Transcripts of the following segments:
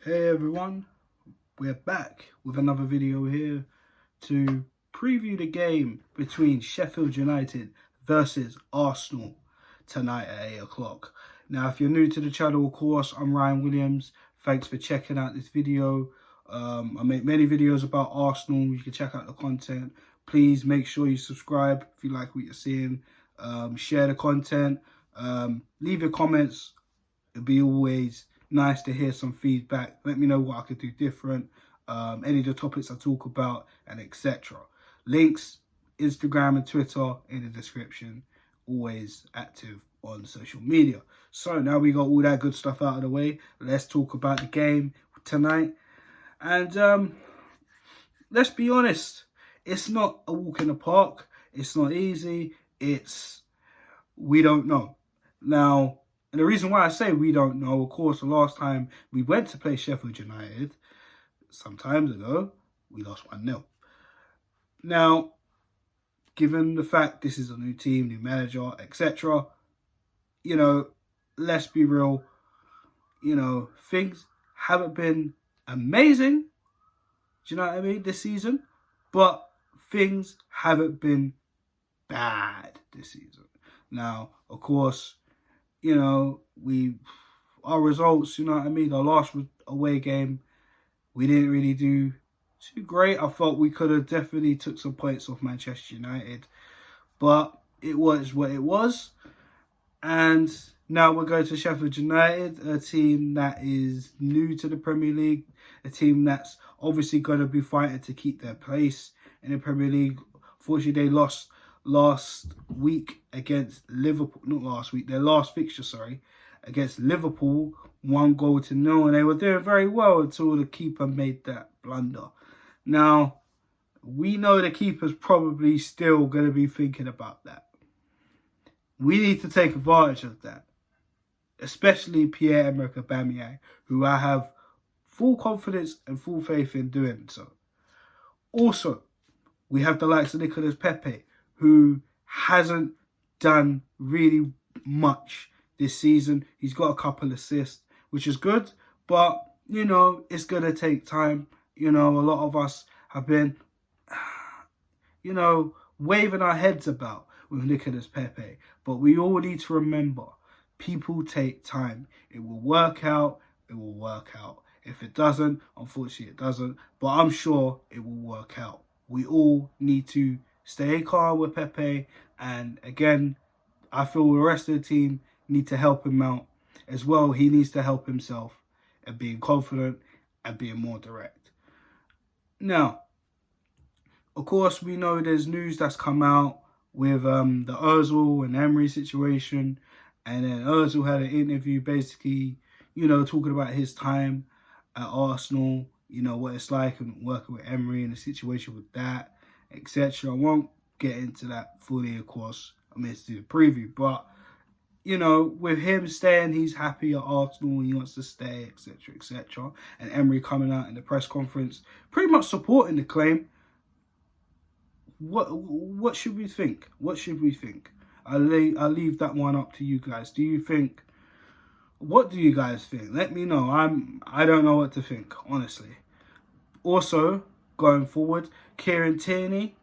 Hey everyone, we're back with another video here to preview the game between Sheffield United versus Arsenal tonight at 8 o'clock. Now, if you're new to the channel, of course, I'm Ryan Williams. Thanks for checking out this video. I make many videos about Arsenal. You can check out the content. Please make sure you subscribe if you like what you're seeing. Share the content. Leave your comments. It'll be always nice to hear some feedback. Let me know what I could do different, any of the topics I talk about, and etc. Links, Instagram and Twitter in the description. Always active on social media. So now we got all that good stuff out of the way. Let's talk about the game tonight. And let's be honest, it's not a walk in the park. It's not easy. We don't know. Now, and the reason why I say we don't know, of course, the last time we went to play Sheffield United, some time ago, we lost 1-0. Now, given the fact this is a new team, new manager, etc., let's be real, things haven't been amazing, do you know what I mean, this season? But things haven't been bad this season. Now, of course, our results, our last away game, we didn't really do too great. I thought we could have definitely took some points off Manchester United, but it was what it was. And now we're going to Sheffield United, a team that is new to the Premier League, a team that's obviously going to be fighting to keep their place in the Premier League. Fortunately, they lost last week against Liverpool, their last fixture, against Liverpool, 1-0, and they were doing very well until the keeper made that blunder. Now, we know the keeper's probably still going to be thinking about that. We need to take advantage of that, especially Emery Aubameyang, who I have full confidence and full faith in doing so. Also, we have the likes of Nicolas Pepe, who hasn't done really much this season. He's got a couple assists, which is good, but, it's going to take time. A lot of us have been, waving our heads about with Nicolas Pepe, but we all need to remember, people take time. It will work out, it will work out. If it doesn't, unfortunately it doesn't, but I'm sure it will work out. We all need to stay calm with Pepe, and again, I feel the rest of the team need to help him out as well. He needs to help himself and being confident and being more direct. Now, of course, we know there's news that's come out with the Ozil and Emery situation, and then Ozil had an interview basically, talking about his time at Arsenal, what it's like and working with Emery and the situation with that, etc. I won't get into that fully, of course. I meant to do the preview, but with him staying, he's happy at Arsenal, he wants to stay, etc., etc. And Emery coming out in the press conference, pretty much supporting the claim. What should we think? What should we think? I'll leave that one up to you guys. What do you guys think? Let me know. I don't know what to think, honestly. Also, going forward, Tierney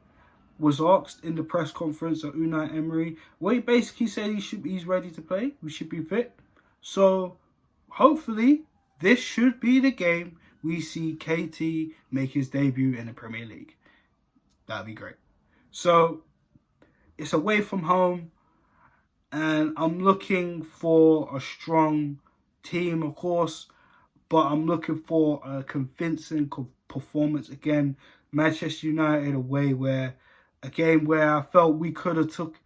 was asked in the press conference at Unai Emery, where he basically said he's ready to play. We should be fit. So, hopefully, this should be the game we see KT make his debut in the Premier League. That'd be great. So, it's away from home, and I'm looking for a strong team, of course, but I'm looking for a convincing performance again. Manchester United away, a game where I felt we could have took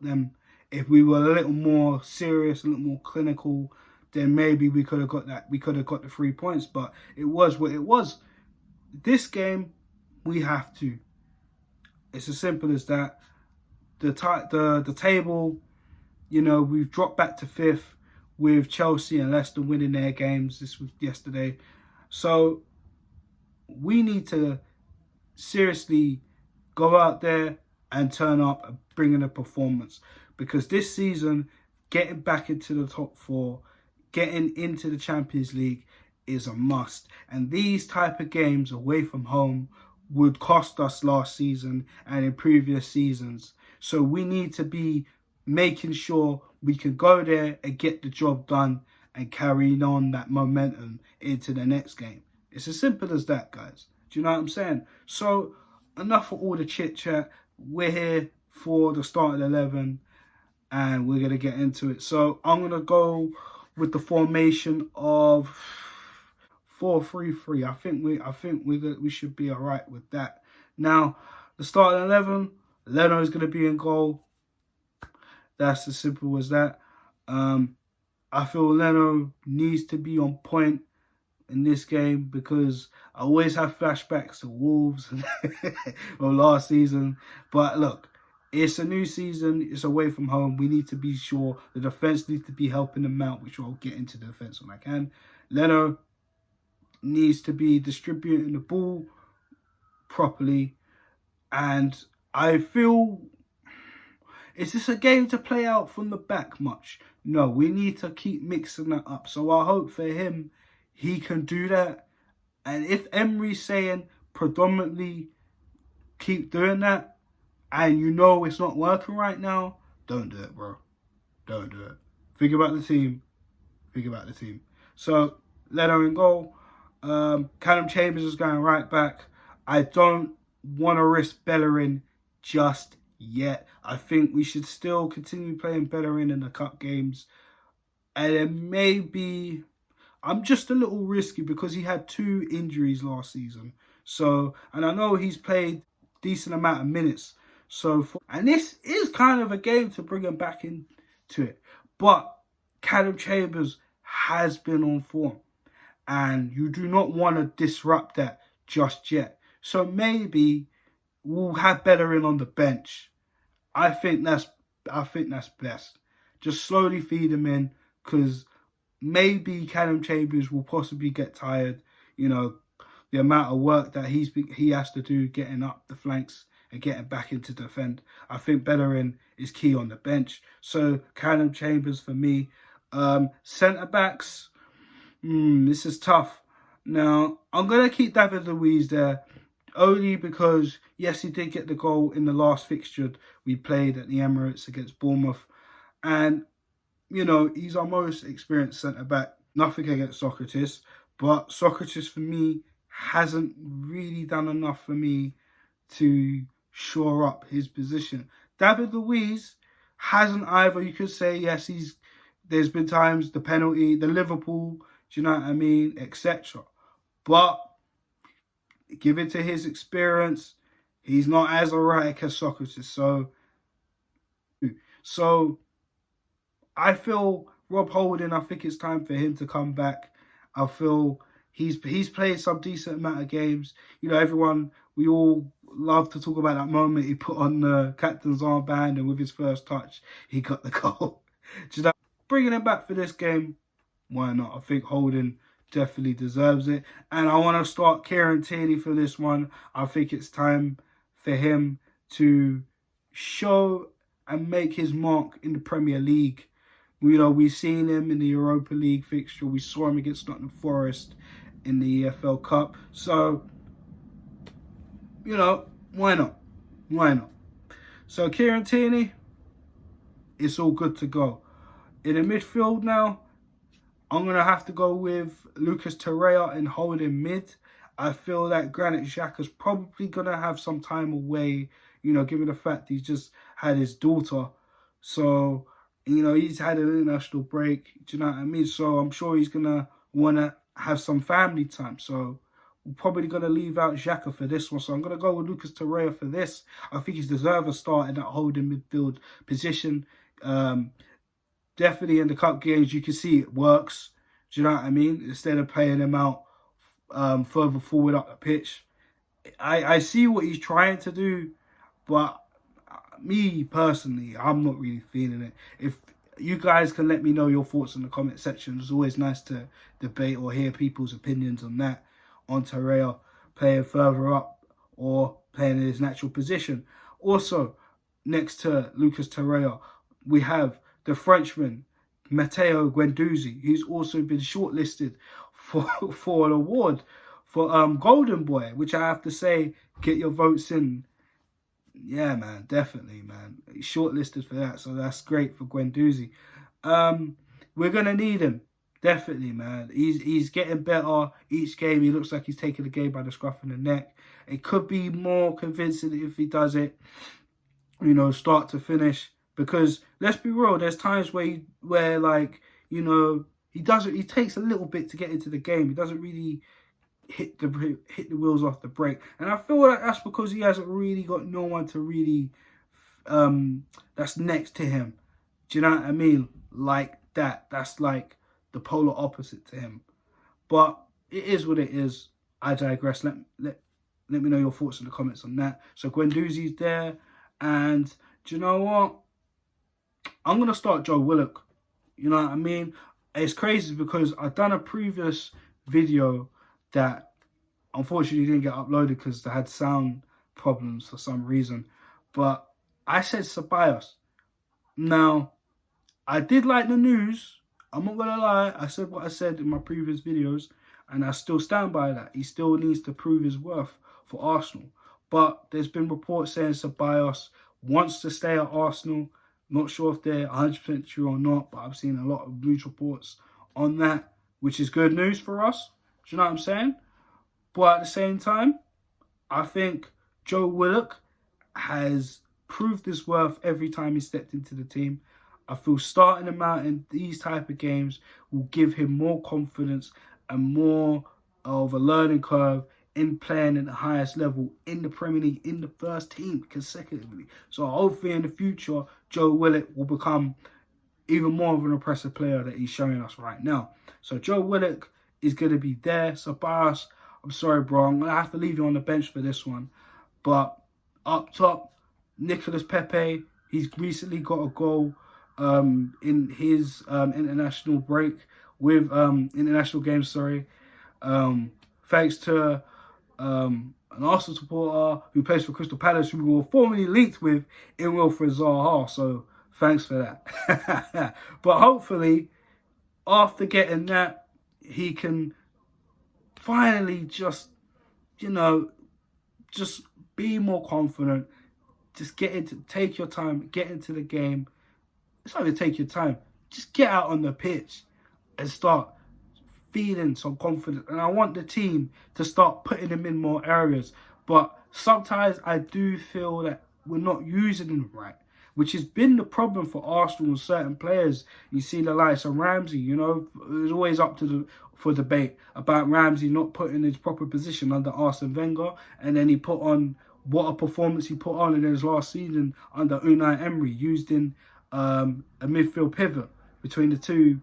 them if we were a little more serious, a little more clinical. Then maybe we could have got that. We could have got the 3 points, but it was what it was. This game, we have to. It's as simple as that. The table, we've dropped back to 5th with Chelsea and Leicester winning their games. This was yesterday. So we need to seriously go out there and turn up and bring in a performance, because this season, getting back into the top 4, getting into the Champions League is a must. And these type of games away from home would cost us last season and in previous seasons. So we need to be making sure we can go there and get the job done and carrying on that momentum into the next game. It's as simple as that, guys. Do you know what I'm saying? So enough of all the chit chat. We're here for the starting 11 and we're going to get into it. So I'm going to go with the formation of 4-3-3. I think we should be all right with that. Now, the starting 11, Leno's going to be in goal. That's as simple as that. I feel Leno needs to be on point in this game because I always have flashbacks to Wolves or last season. But look, it's a new season. It's away from home. We need to be sure the defence needs to be helping them out, which I'll get into the defence when I can. Leno needs to be distributing the ball properly. And I feel, is this a game to play out from the back much? No, we need to keep mixing that up. So I hope for him, he can do that. And if Emery's saying predominantly keep doing that, and you know it's not working right now, don't do it, bro. Don't do it. Think about the team. Think about the team. So, Leno in goal. Callum Chambers is going right back. I don't want to risk Bellerin just yet. I think we should still continue playing Bellerin in the cup games. And then maybe, I'm just a little risky because he had 2 injuries last season. So, and I know he's played decent amount of minutes. So, and this is kind of a game to bring him back into it. But Callum Chambers has been on form. And you do not want to disrupt that just yet. So maybe we'll have Bellerin on the bench. I think that's best. Just slowly feed him in because maybe Callum Chambers will possibly get tired. You know, the amount of work that he has to do getting up the flanks and getting back into defend. I think Bellerin is key on the bench. So Callum Chambers for me. Centre backs. This is tough. Now I'm gonna keep David Luiz there. Only because, yes, he did get the goal in the last fixture we played at the Emirates against Bournemouth. And, you know, he's our most experienced centre-back. Nothing against Socrates. But Socrates, for me, hasn't really done enough for me to shore up his position. David Luiz hasn't either. You could say, yes, there's been times, the penalty, the Liverpool, do you know what I mean, etc. But give it to his experience. He's not as erratic as Socrates. So I feel Rob Holding, I think it's time for him to come back. I feel he's played some decent amount of games. You know, we all love to talk about that moment he put on the captain's armband and with his first touch, he got the goal. Just bringing him back for this game, why not? I think Holding definitely deserves it. And I want to start Kieran Tierney for this one. I think it's time for him to show and make his mark in the Premier League. You know, we've seen him in the Europa League fixture. We saw him against Nottingham Forest in the EFL Cup. So, you know, why not? Why not? So Kieran Tierney, it's all good to go. In the midfield now, I'm going to have to go with Lucas Torreira and Holding mid. I feel that Granit Xhaka's probably going to have some time away, you know, given the fact he's just had his daughter. So, you know, he's had an international break. Do you know what I mean? So I'm sure he's going to want to have some family time. So we're probably going to leave out Xhaka for this one. So I'm going to go with Lucas Torreira for this. I think he's deserved a start in that holding midfield position. Definitely in the cup games, you can see it works. Do you know what I mean? Instead of playing him out further forward up the pitch. I see what he's trying to do, but me personally, I'm not really feeling it. If you guys can let me know your thoughts in the comment section, it's always nice to debate or hear people's opinions on that. On Torreira playing further up or playing in his natural position. Also, next to Lucas Torreira, we have the Frenchman, Matteo Guendouzi, who's also been shortlisted for an award for Golden Boy, which I have to say, get your votes in. Yeah, man, definitely, man. He's shortlisted for that, so that's great for Guendouzi. We're gonna need him, definitely, man. He's getting better each game. He looks like he's taking the game by the scruff of the neck. It could be more convincing if he does it, you know, start to finish. Because let's be real, there's times where like, you know, he takes a little bit to get into the game. He doesn't really hit the wheels off the brake, and I feel like that's because he hasn't really got no one to really that's next to him. Do you know what I mean? Like that. That's like the polar opposite to him. But it is what it is. I digress. Let me know your thoughts in the comments on that. So Guendouzi's there, and do you know what? I'm gonna start Joe Willock. You know what I mean? It's crazy because I've done a previous video that unfortunately didn't get uploaded because they had sound problems for some reason. But I said Ceballos. Now, I did like the news. I'm not going to lie. I said what I said in my previous videos, and I still stand by that. He still needs to prove his worth for Arsenal. But there's been reports saying Ceballos wants to stay at Arsenal. Not sure if they're 100% true or not, but I've seen a lot of news reports on that, which is good news for us. Do you know what I'm saying? But at the same time, I think Joe Willock has proved his worth every time he stepped into the team. I feel starting him out in these type of games will give him more confidence and more of a learning curve in playing at the highest level in the Premier League, in the first team consecutively. So hopefully in the future, Joe Willock will become even more of an impressive player that he's showing us right now. So Joe Willock is going to be there. Ceballos, I'm sorry, bro. I'm going to have to leave you on the bench for this one. But up top, Nicolas Pepe, he's recently got a goal in his international break with international games, sorry. Thanks to an Arsenal supporter who plays for Crystal Palace, who we were formerly linked with in Wilfred Zaha. So thanks for that. But hopefully, after getting that, he can finally just, you know, just be more confident. Just take your time, get into the game. It's not even take your time. Just get out on the pitch and start feeling some confidence. And I want the team to start putting him in more areas. But sometimes I do feel that we're not using him right, which has been the problem for Arsenal and certain players. You see the likes of Ramsey, you know, it was always up for debate about Ramsey not putting his proper position under Arsene Wenger, and then he put on what a performance he put on in his last season under Unai Emery, used in a midfield pivot between the two,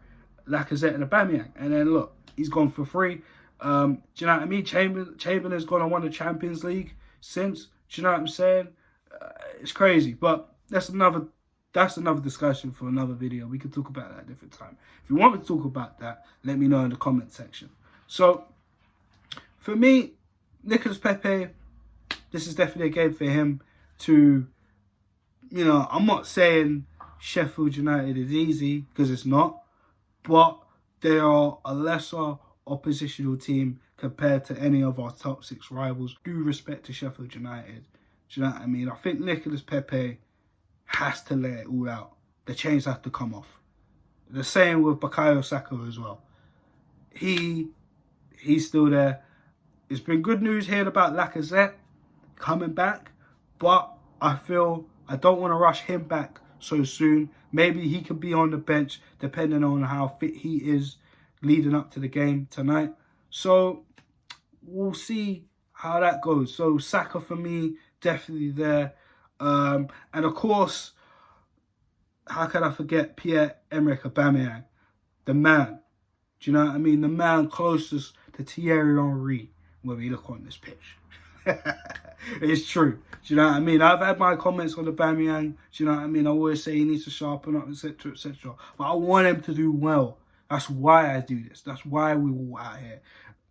Lacazette and Aubameyang. And then look, he's gone for free. Do you know what I mean? Chamberlain's gone and won the Champions League since. Do you know what I'm saying? It's crazy, but that's another discussion for another video. We can talk about that at a different time. If you want me to talk about that, let me know in the comment section. So, for me, Nicolas Pepe, this is definitely a game for him to, you know, I'm not saying Sheffield United is easy, because it's not, but they are a lesser oppositional team compared to any of our top 6 rivals. Due respect to Sheffield United. Do you know what I mean? I think Nicolas Pepe has to let it all out. The chains have to come off. The same with Bukayo Saka as well. He's still there. It's been good news hearing about Lacazette coming back, but I feel I don't want to rush him back so soon. Maybe he could be on the bench depending on how fit he is leading up to the game tonight. So we'll see how that goes. So Saka for me, definitely there. And of course, how can I forget Pierre-Emerick Aubameyang, the man. Do you know what I mean? The man closest to Thierry Henry when we look on this pitch. It's true. Do you know what I mean? I've had my comments on Aubameyang. Do you know what I mean? I always say he needs to sharpen up, etc., etc. But I want him to do well. That's why I do this. That's why we're all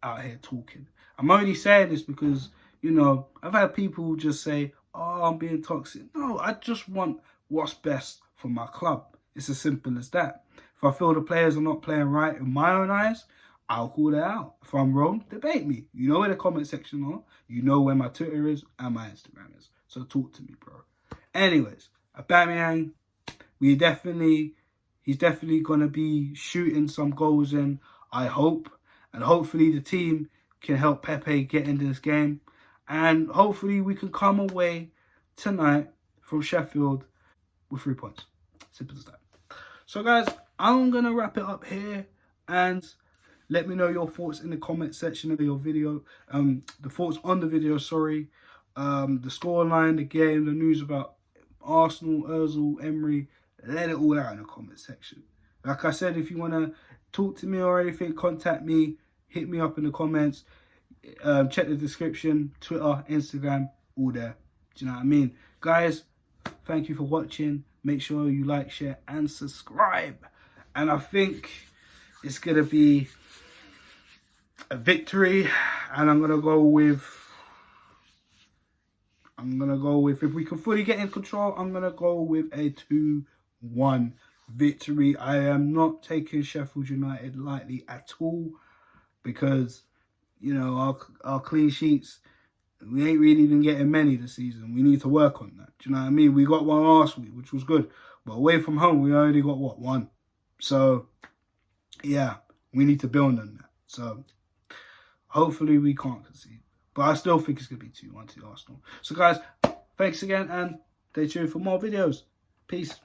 out here talking. I'm only saying this because, you know, I've had people just say, oh, I'm being toxic. No, I just want what's best for my club. It's as simple as that. If I feel the players are not playing right in my own eyes, I'll call it out. If I'm wrong, debate me. You know where the comment section are. You know where my Twitter is and my Instagram is. So talk to me, bro. Anyways, Aubameyang, he's definitely going to be shooting some goals in, I hope. And hopefully the team can help Pepe get into this game. And hopefully we can come away tonight from Sheffield with 3 points. Simple as that. So guys, I'm going to wrap it up here. And let me know your thoughts in the comment section of your video. The thoughts on the video, sorry. The scoreline, the game, the news about Arsenal, Ozil, Emery. Let it all out in the comment section. Like I said, if you want to talk to me or anything, contact me. Hit me up in the comments. Check the description. Twitter, Instagram, all there. Do you know what I mean? Guys, thank you for watching. Make sure you like, share, and subscribe. And I think it's going to be a victory. And I'm going to go with, if we can fully get in control, I'm going to go with a 2-1 victory. I am not taking Sheffield United lightly at all because, you know, our clean sheets, we ain't really been getting many this season. We need to work on that. Do you know what I mean? We got one last week, which was good. But away from home, we only got, what, one? So, yeah, we need to build on that. So, hopefully we can't concede. But I still think it's going to be 2-1 to Arsenal. So, guys, thanks again and stay tuned for more videos. Peace.